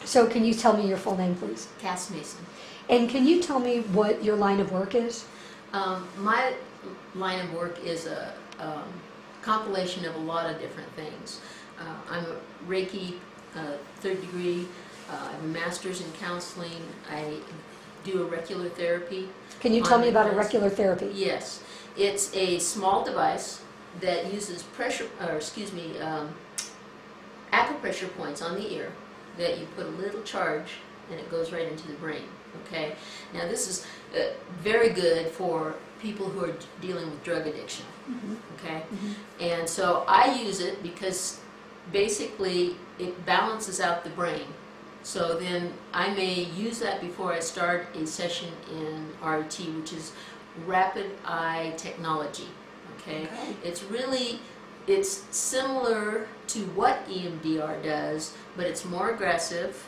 So can you tell me your full name, please? Kass Mason. And can you tell me what your line of work is? My line of work is a compilation of a lot of different things. I'm a Reiki third degree. I have a master's in counseling. I do auricular therapy. Can you tell me about auricular therapy? Yes. It's a small device that uses acupressure points on the ear that you put a little charge and it goes right into the brain. Okay. Now this is very good for people who are dealing with drug addiction. Mm-hmm. Okay. Mm-hmm. And so I use it because basically it balances out the brain. So then I may use that before I start a session in RET, which is rapid eye technology. Okay. It's similar to what EMDR does, but it's more aggressive.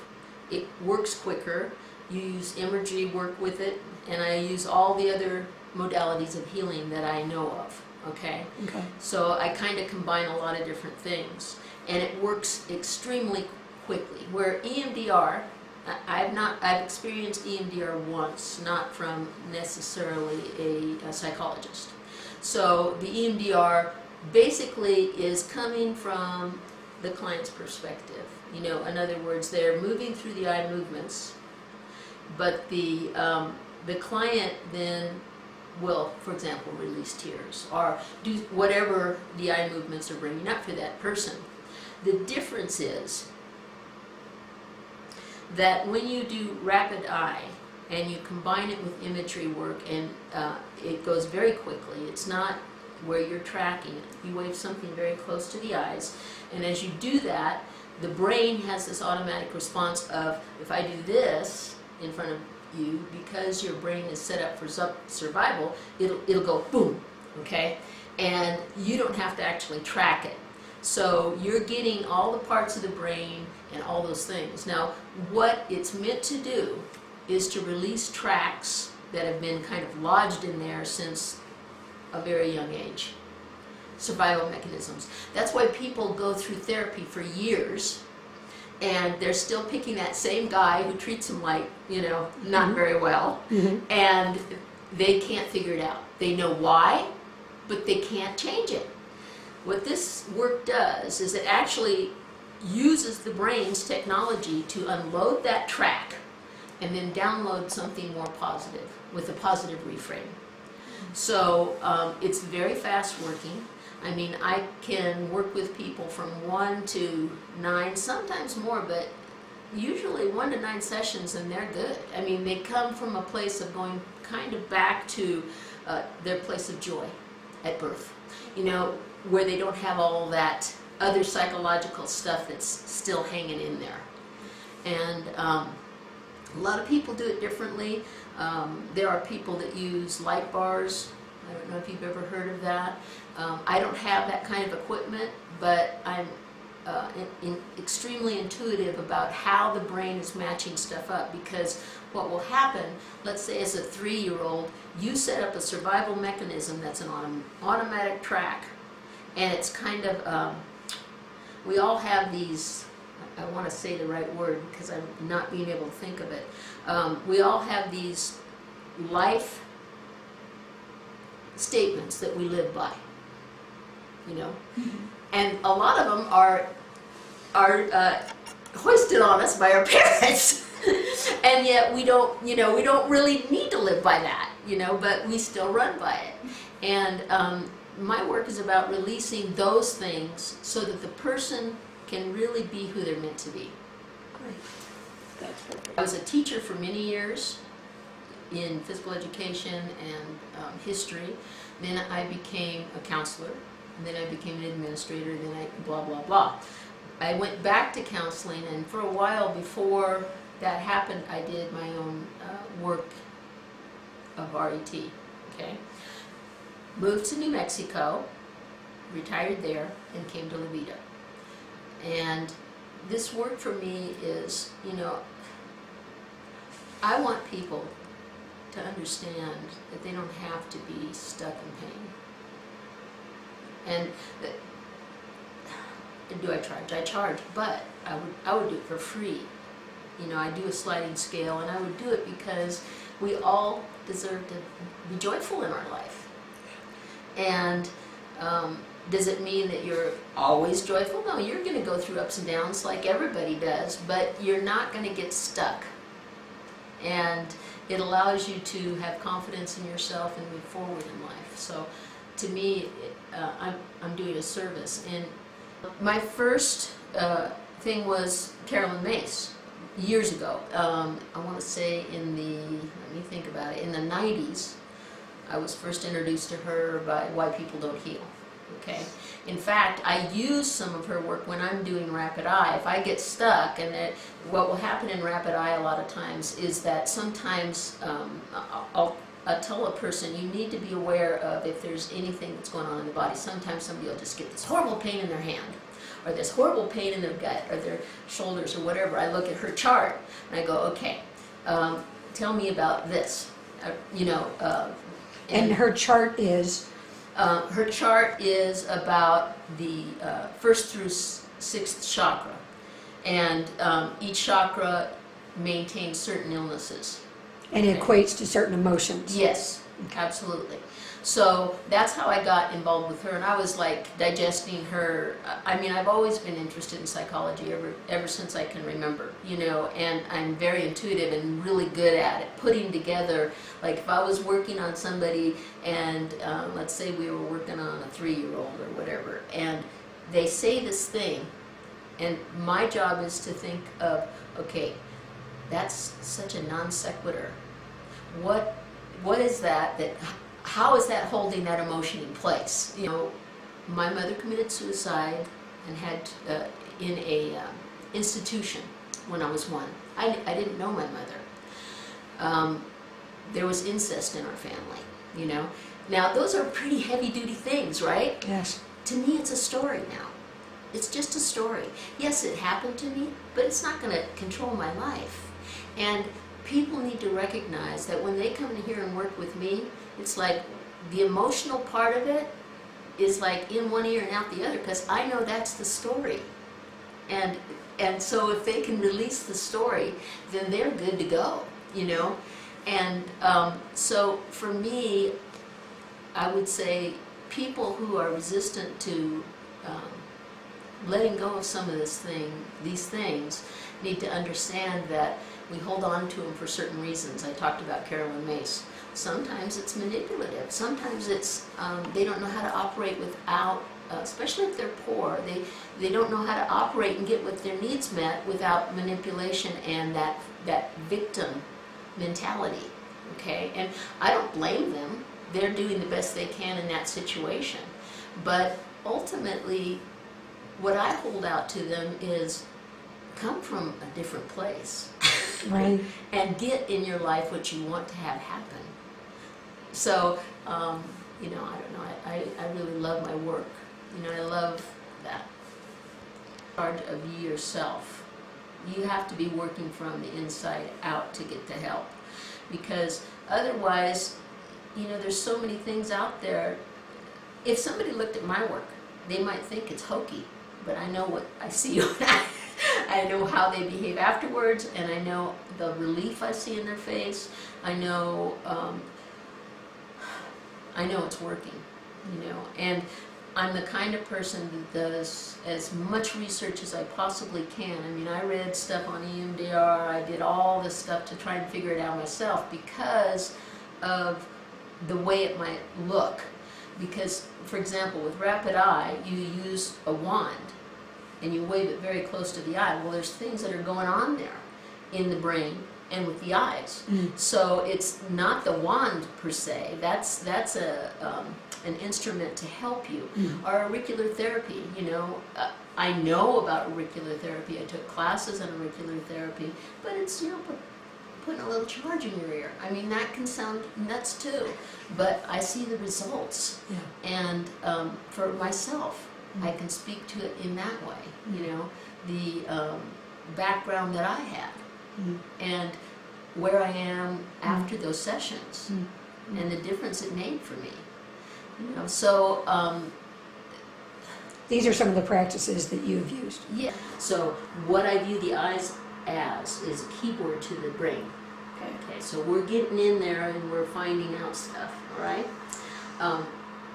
It works quicker. You use imagery work with it, and I use all the other modalities of healing that I know of. Okay. Okay. So I kind of combine a lot of different things, and it works extremely quickly. Where EMDR, I've experienced EMDR once, not from necessarily a psychologist. So the EMDR basically is coming from the client's perspective. You know, in other words, they're moving through the eye movements, but the client then will, for example, release tears or do whatever the eye movements are bringing up for that person. The difference is that when you do rapid eye and you combine it with imagery work, and it goes very quickly, it's not where you're tracking it. You wave something very close to the eyes, and as you do that, the brain has this automatic response of, if I do this in front of you, because your brain is set up for survival, it'll go boom, okay? And you don't have to actually track it. So you're getting all the parts of the brain and all those things. Now, what it's meant to do is to release tracks that have been kind of lodged in there since a very young age. Survival mechanisms. That's why people go through therapy for years and they're still picking that same guy who treats them like, you know, not very well, and they can't figure it out. They know why, but they can't change it. What this work does is it actually uses the brain's technology to unload that track and then download something more positive with a positive reframe. So it's very fast working. I mean, I can work with people from 1 to 9, sometimes more, but usually 1 to 9 sessions and they're good. I mean, they come from a place of going kind of back to their place of joy at birth, you know, where they don't have all that other psychological stuff that's still hanging in there. And a lot of people do it differently. There are people that use light bars. I don't know if you've ever heard of that. I don't have that kind of equipment, but I'm extremely intuitive about how the brain is matching stuff up, because what will happen, let's say as a 3-year-old, you set up a survival mechanism that's an automatic track, and it's kind of, we all have these, I want to say the right word because I'm not being able to think of it, we all have these life statements that we live by, you know, and a lot of them are hoisted on us by our parents, and yet we don't, you know, we don't really need to live by that, you know, but we still run by it. And my work is about releasing those things so that the person can really be who they're meant to be. Great. That's perfect. I was a teacher for many years in physical education and history. Then I became a counselor, and then I became an administrator, then I blah, blah, blah. I went back to counseling, and for a while before that happened, I did my own work of RET, okay? Moved to New Mexico, retired there, and came to Levita. And this work for me is, you know, I want people to understand that they don't have to be stuck in pain. And do I charge? I charge, but I would do it for free You know, I do a sliding scale, and I would do it because we all deserve to be joyful in our life. And does it mean that you're always joyful? No, you're going to go through ups and downs like everybody does, but you're not going to get stuck. And it allows you to have confidence in yourself and move forward in life. So to me, I'm doing a service. And my first thing was Carolyn Mace years ago. I want to say in the, let me think about it, in the 90s, I was first introduced to her by Why People Don't Heal. Okay. In fact, I use some of her work when I'm doing rapid eye. If I get stuck, and what will happen in rapid eye a lot of times is that sometimes I'll tell a person, you need to be aware of if there's anything that's going on in the body. Sometimes somebody will just get this horrible pain in their hand, or this horrible pain in their gut, or their shoulders, or whatever. I look at her chart and I go, okay, tell me about this. And her chart is? Her chart is about the first through sixth chakra, and each chakra maintains certain illnesses. And it equates to certain emotions. Yes, absolutely. So that's how I got involved with her, and I was like digesting her. I mean, I've always been interested in psychology ever since I can remember, you know, and I'm very intuitive and really good at it, putting together, like if I was working on somebody and let's say we were working on a 3-year-old or whatever, and they say this thing, and my job is to think of, okay, that's such a non sequitur. What is that how is that holding that emotion in place? You know, my mother committed suicide and had in a institution when I was 1. I didn't know my mother. There was incest in our family, you know. Now, those are pretty heavy-duty things, right? Yes. To me, it's a story now. It's just a story. Yes, it happened to me, but it's not going to control my life. And people need to recognize that when they come in here and work with me, it's like the emotional part of it is like in one ear and out the other, because I know that's the story. And so if they can release the story, then they're good to go, you know. And so for me, I would say people who are resistant to letting go of some of these things need to understand that we hold on to them for certain reasons. I talked about Carolyn Mace. Sometimes it's manipulative. Sometimes it's they don't know how to operate without, especially if they're poor, they don't know how to operate and get with their needs met without manipulation and that victim mentality. Okay, and I don't blame them. They're doing the best they can in that situation. But ultimately, what I hold out to them is come from a different place. Right. And get in your life what you want to have happen. So, you know, I don't know, I really love my work. You know, I love that. Part of yourself. You have to be working from the inside out to get the help. Because otherwise, you know, there's so many things out there. If somebody looked at my work, they might think it's hokey, but I know what I see on that. I know how they behave afterwards, and I know the relief I see in their face. I know it's working, you know. And I'm the kind of person that does as much research as I possibly can. I mean, I read stuff on EMDR. I did all this stuff to try and figure it out myself because of the way it might look. Because, for example, with rapid eye, you use a wand and you wave it very close to the eye. Well, there's things that are going on there in the brain and with the eyes. So it's not the wand per se. That's an instrument to help you. Or auricular therapy, you know. I know about auricular therapy. I took classes on auricular therapy, but it's, you know, putting a little charge in your ear. I mean, that can sound nuts too, but I see the results. Yeah. And for myself, I can speak to it in that way, you know, the background that I had and where I am after those sessions and the difference it made for me, you know. So these are some of the practices that you've used. Yeah. So what I view the eyes as is a keyword to the brain. Okay. Okay, so we're getting in there and we're finding out stuff, all right?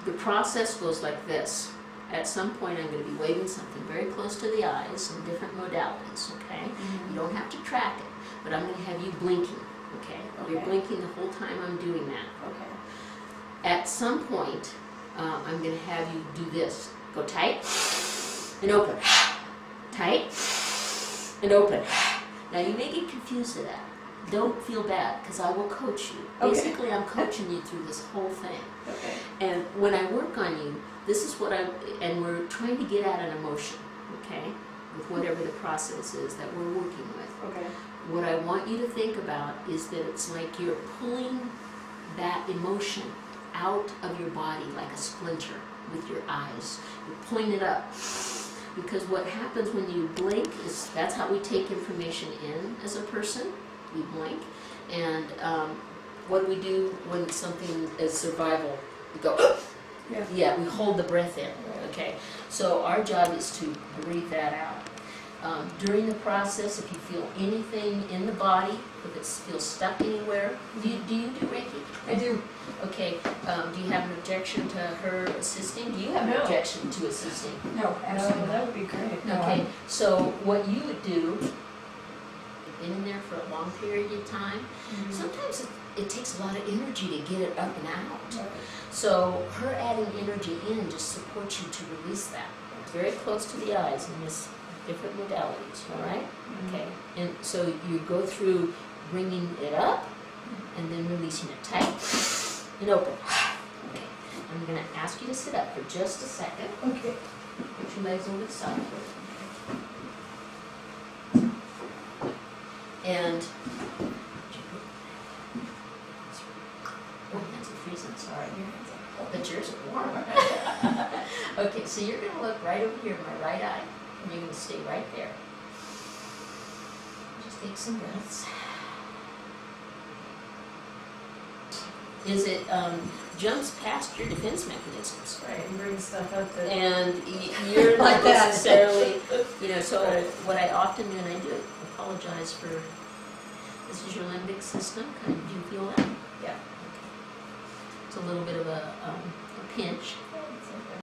The process goes like this. At some point, I'm going to be waving something very close to the eyes in different modalities, okay? You don't have to track it, but I'm going to have you blinking, okay? You're Okay. blinking the whole time I'm doing that. Okay. At some point, I'm going to have you do this. Go tight and open. Tight and open. Now, you may get confused with that. Don't feel bad, because I will coach you. Okay. Basically, I'm coaching you through this whole thing. Okay. And when I work on you, this is what and we're trying to get at an emotion, okay? With whatever the process is that we're working with. Okay. What I want you to think about is that it's like you're pulling that emotion out of your body like a splinter with your eyes. You're pulling it up. Because what happens when you blink is that's how we take information in as a person. We blink. And what do we do when something is survival? We go, Yeah. yeah, we hold the breath in. Okay. So our job is to breathe that out. During the process, if you feel anything in the body, if it feels stuck anywhere, do you do Reiki? I do. Okay, do you have an objection to her assisting? Do you have an No. objection to assisting? No, absolutely that not. would be great. No, Okay, so what you would do, you've been in there for a long period of time, sometimes it takes a lot of energy to get it up and out. So her adding energy in just supports you to release that. Very close to the eyes in this different modalities, all right? Okay, and so you go through bringing it up and then releasing it tight and open. Okay, I'm going to ask you to sit up for just a second. Okay. Put your legs over the side. And oh, that's a freezing, sorry. But yours are warm. Okay, so you're going to look right over here in my right eye, and you're going to stay right there. Just take some breaths. Is it jumps past your defense mechanisms? Right, and bring stuff up that. And you're Like not that. necessarily, so Right. what I often do, and I do apologize for, this is your limbic system, kind of, do you feel that? Yeah. It's a little bit of a pinch. It's okay.